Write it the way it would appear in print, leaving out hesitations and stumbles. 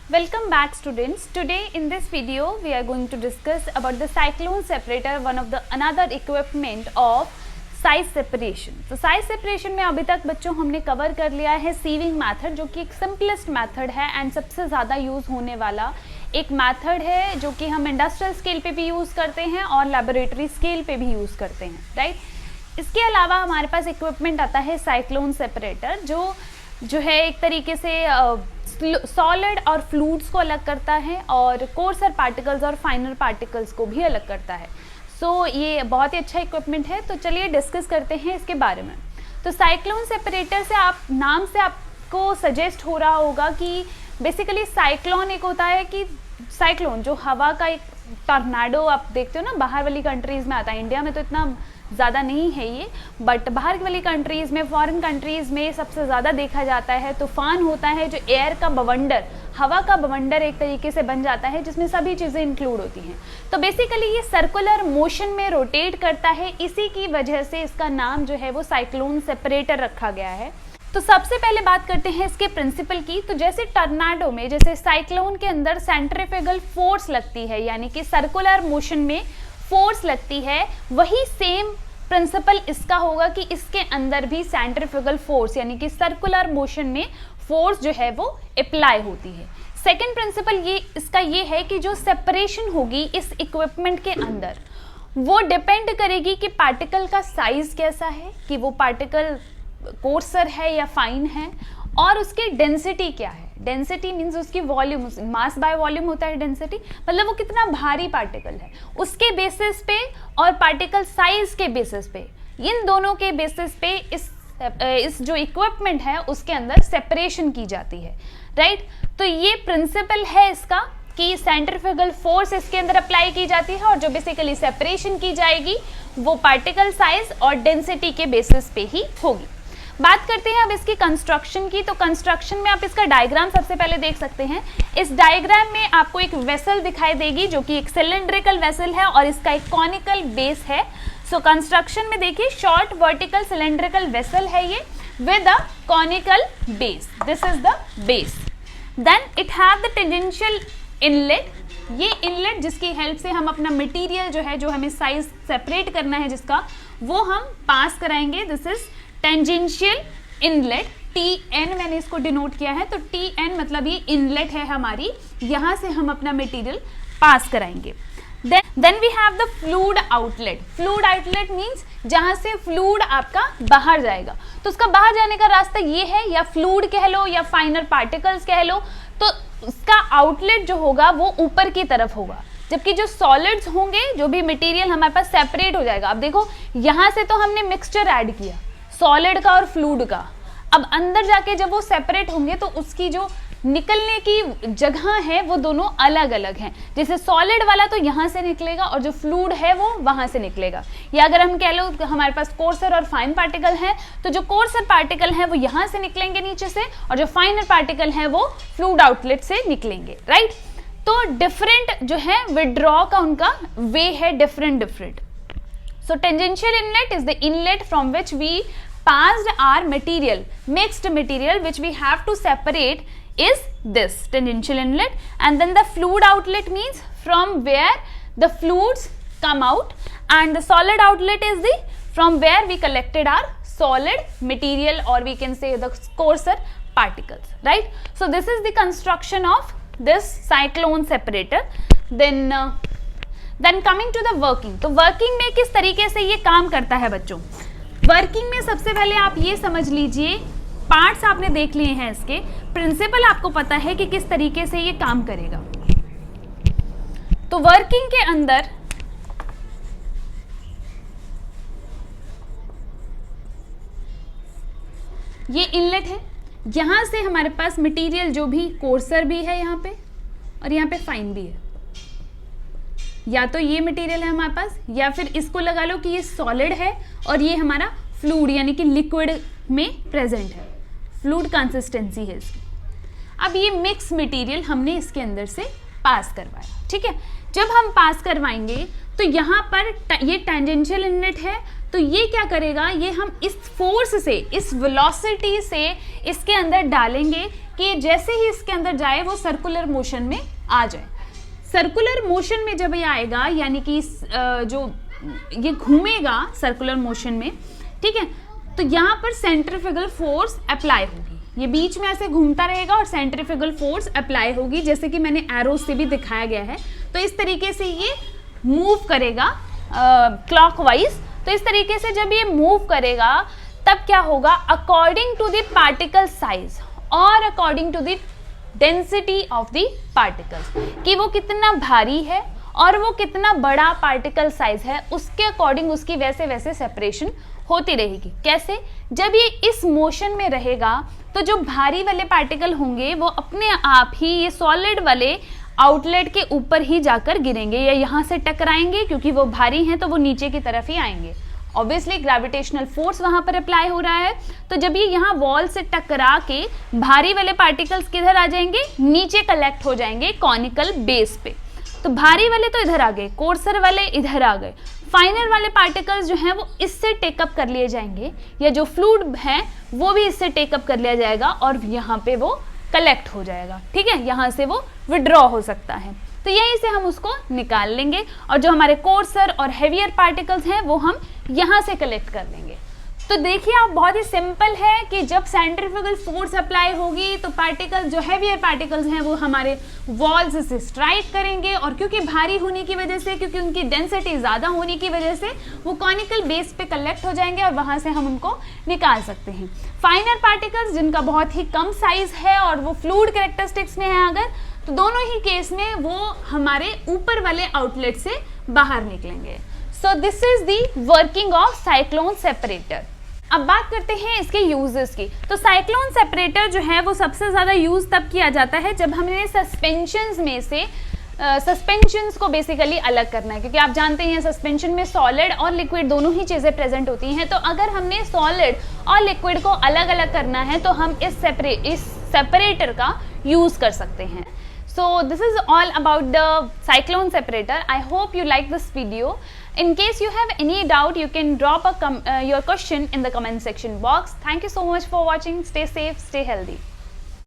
Welcome back students. Today in this video we are going to discuss about the cyclone separator, one of the another equipment of size separation. तो size separation में अभी तक बच्चों हमने cover कर लिया है सीविंग मेथड, जो कि एक सिंपलेस्ट मेथड है एंड सबसे ज़्यादा यूज़ होने वाला एक मेथड है, जो कि हम इंडस्ट्रियल स्केल पे भी यूज़ करते हैं और लेबोरेटरी स्केल पे भी यूज़ करते हैं, राइट। इसके अलावा हमारे पास इक्विपमेंट आता है साइक्लोन सेपरेटर, जो है एक तरीके से सॉलिड और फ्लूइड्स को अलग करता है और कोर्सर पार्टिकल्स और फाइनर पार्टिकल्स को भी अलग करता है। ये बहुत ही अच्छा इक्विपमेंट है। तो चलिए डिस्कस करते हैं इसके बारे में। तो साइक्लोन सेपरेटर से नाम से आपको सजेस्ट हो रहा होगा कि बेसिकली साइक्लोन एक होता है कि साइक्लोन जो हवा का एक टॉर्नेडो आप देखते हो ना, बाहर वाली कंट्रीज़ में आता है। इंडिया में तो इतना ज़्यादा नहीं है ये, बट बाहर वाली कंट्रीज़ में, फॉरेन कंट्रीज़ में सबसे ज़्यादा देखा जाता है। तूफान होता है जो एयर का बवंडर, हवा का बवंडर एक तरीके से बन जाता है, जिसमें सभी चीज़ें इंक्लूड होती हैं। तो बेसिकली ये सर्कुलर मोशन में रोटेट करता है, इसी की वजह से इसका नाम जो है वो साइक्लोन सेपरेटर रखा गया है। तो सबसे पहले बात करते हैं इसके प्रिंसिपल की। तो जैसे टॉर्नेडो में, जैसे साइक्लोन के अंदर सेंट्रीफ्यूगल फोर्स लगती है, यानी कि सर्कुलर मोशन में फोर्स लगती है, वही सेम प्रिंसिपल इसका होगा कि इसके अंदर भी सेंट्रीफ्यूगल फोर्स यानी कि सर्कुलर मोशन में फोर्स जो है वो अप्लाई होती है। सेकेंड प्रिंसिपल इसका ये है कि जो सेपरेशन होगी इस इक्विपमेंट के अंदर, वो डिपेंड करेगी कि पार्टिकल का साइज कैसा है, कि वो पार्टिकल कोर्सर है या फाइन है, और उसकी डेंसिटी क्या है। डेंसिटी मीन्स उसकी वॉल्यूम, मास बाय वॉल्यूम होता है डेंसिटी, मतलब वो कितना भारी पार्टिकल है, उसके बेसिस पे और पार्टिकल साइज के बेसिस पे, इन दोनों के बेसिस पे इस जो इक्विपमेंट है उसके अंदर सेपरेशन की जाती है, राइट। तो ये प्रिंसिपल है इसका कि सेंट्रीफ्यूगल फोर्स इसके अंदर अप्लाई की जाती है और जो बेसिकली सेपरेशन की जाएगी वो पार्टिकल साइज और डेंसिटी के बेसिस पे ही होगी। बात करते हैं अब इसकी कंस्ट्रक्शन की। तो कंस्ट्रक्शन में आप इसका डायग्राम सबसे पहले देख सकते हैं। इस डायग्राम में आपको एक वेसल दिखाई देगी, जो कि एक सिलेंड्रिकल वेसल है और इसका एक कॉनिकल बेस है। सो कंस्ट्रक्शन में देखिए, शॉर्ट वर्टिकल सिलेंड्रिकल वेसल है ये with a conical base, this is the base. Then it have the tangential inlet, ये इनलेट जिसकी हेल्प से हम अपना मटेरियल जो है, जो हमें साइज सेपरेट करना है जिसका, वो हम पास कराएंगे। This is tangential inlet, TN मैंने इसको डिनोट किया है। तो TN मतलब ये इनलेट है हमारी, यहाँ से हम अपना मटेरियल पास कराएंगे। Then we have the fluid outlet. Fluid outlet means जहाँ से फ्लूइड आपका बाहर जाएगा। तो उसका बाहर जाने का रास्ता ये है, या फ्लूइड कह लो या फाइनर पार्टिकल्स कह लो, तो उसका आउटलेट जो होगा वो ऊपर की तरफ होगा, जबकि जो सॉलिड्स होंगे, जो भी मटेरियल हमारे पास सेपरेट हो जाएगा। अब देखो, यहाँ से तो हमने मिक्सचर ऐड किया सॉलिड का और फ्लूइड का, अब अंदर जाके जब वो सेपरेट होंगे तो उसकी जो निकलने की जगह है वो दोनों अलग अलग हैं। जैसे सॉलिड वाला तो यहाँ से निकलेगा और जो फ्लूइड है वो वहाँ से निकलेगा। या अगर हम कह लो हमारे पास कोर्सर और फाइन पार्टिकल है, तो जो कोर्सर पार्टिकल है वो यहाँ से निकलेंगे नीचे से, और जो फाइनर पार्टिकल है वो फ्लूइड आउटलेट से निकलेंगे, राइट। तो डिफरेंट जो है विड्रॉ का उनका वे है different. So tangential inlet is the inlet from which we passed our material, mixed material which we have to separate is this tangential inlet. And then the fluid outlet means from where the fluids come out, and the solid outlet is the from where we collected our solid material, or we can say the coarser particles, right. So this is the construction of this cyclone separator. Then coming to the working, तो working में किस तरीके से ये काम करता है बच्चों। वर्किंग में सबसे पहले आप ये समझ लीजिए, पार्ट्स आपने देख लिए हैं, इसके प्रिंसिपल आपको पता है कि किस तरीके से ये काम करेगा। तो वर्किंग के अंदर ये इनलेट है, यहां से हमारे पास मटेरियल जो भी कोर्सर भी है यहाँ पे, और यहाँ पे फाइन भी है। या तो ये मटेरियल है हमारे पास, या फिर इसको लगा लो कि ये सॉलिड है और ये हमारा फ्लूइड यानी कि लिक्विड में प्रेजेंट है, फ्लूइड कंसिस्टेंसी है इसकी। अब ये मिक्स मटेरियल हमने इसके अंदर से पास करवाया, ठीक है। जब हम पास करवाएंगे तो यहाँ पर ये टेंजेंशियल इनलेट है, तो ये क्या करेगा, ये हम इस फोर्स से, इस वेलोसिटी से इसके अंदर डालेंगे कि जैसे ही इसके अंदर जाए वो सर्कुलर मोशन में आ जाए। सर्कुलर मोशन में जब ये आएगा, यानी कि जो ये घूमेगा सर्कुलर मोशन में, ठीक है, तो यहाँ पर सेंट्रीफ्यूगल फोर्स अप्लाई होगी। ये बीच में ऐसे घूमता रहेगा और सेंट्रीफ्यूगल फोर्स अप्लाई होगी, जैसे कि मैंने एरो से भी दिखाया गया है। तो इस तरीके से ये मूव करेगा क्लॉकवाइज। तो इस तरीके से जब ये मूव करेगा तब क्या होगा, according to the particle size और according to the density of the particles, कि वो कितना भारी है और वो कितना बड़ा पार्टिकल साइज है, उसके अकॉर्डिंग उसकी वैसे वैसे सेपरेशन होती रहेगी। कैसे, जब ये इस मोशन में रहेगा तो जो भारी वाले पार्टिकल होंगे वो अपने आप ही ये सॉलिड वाले आउटलेट के ऊपर ही जाकर गिरेंगे या यहाँ से टकराएंगे, क्योंकि वो भारी हैं तो वो नीचे की तरफ ही आएंगे। ऑब्वियसली ग्रेविटेशनल फोर्स वहां पर अप्लाई हो रहा है, तो जब ये यहाँ वॉल से टकरा के भारी वाले पार्टिकल्स किधर आ जाएंगे, नीचे कलेक्ट हो जाएंगे कॉनिकल बेस पे। तो भारी वाले तो इधर आ गए, कोर्सर वाले इधर आ गए, फाइनर वाले पार्टिकल्स जो हैं वो इससे टेकअप कर लिए जाएंगे, या जो फ्लूइड है वो भी इससे टेकअप कर लिया जाएगा और यहाँ पे वो कलेक्ट हो जाएगा। ठीक है, यहाँ से वो विड्रॉ हो सकता है, तो यहीं से हम उसको निकाल लेंगे और जो हमारे कोर्सर और हेवियर पार्टिकल्स हैं वो हम यहाँ से कलेक्ट कर लेंगे। तो देखिए आप, बहुत ही सिंपल है कि जब सेंट्रीफ्यूगल फोर्स अप्लाई होगी तो पार्टिकल्स, जो हेवियर पार्टिकल्स हैं वो हमारे वॉल्स से स्ट्राइक करेंगे, और क्योंकि भारी होने की वजह से, क्योंकि उनकी डेंसिटी ज़्यादा होने की वजह से वो कॉनिकल बेस पे कलेक्ट हो जाएंगे और वहाँ से हम उनको निकाल सकते हैं। फाइनर पार्टिकल्स जिनका बहुत ही कम साइज है और वो फ्लूइड कैरेक्टरिस्टिक्स में है अगर, तो दोनों ही केस में वो हमारे ऊपर वाले आउटलेट से बाहर निकलेंगे। So this is the working of cyclone separator. अब बात करते हैं इसके यूजेस की। तो साइक्लोन सेपरेटर जो है वो सबसे ज़्यादा यूज़ तब किया जाता है जब हमने सस्पेंशंस में से सस्पेंशंस को बेसिकली अलग करना है, क्योंकि आप जानते हैं सस्पेंशन में सॉलिड और लिक्विड दोनों ही चीज़ें प्रेजेंट होती हैं। तो अगर हमने सॉलिड और लिक्विड को अलग अलग करना है तो हम इस सेपरेटर का यूज़ कर सकते हैं। So this is all about the cyclone separator. I hope you like this video. In case you have any doubt, you can drop your question in the comment section box. Thank you so much for watching. Stay safe, stay healthy.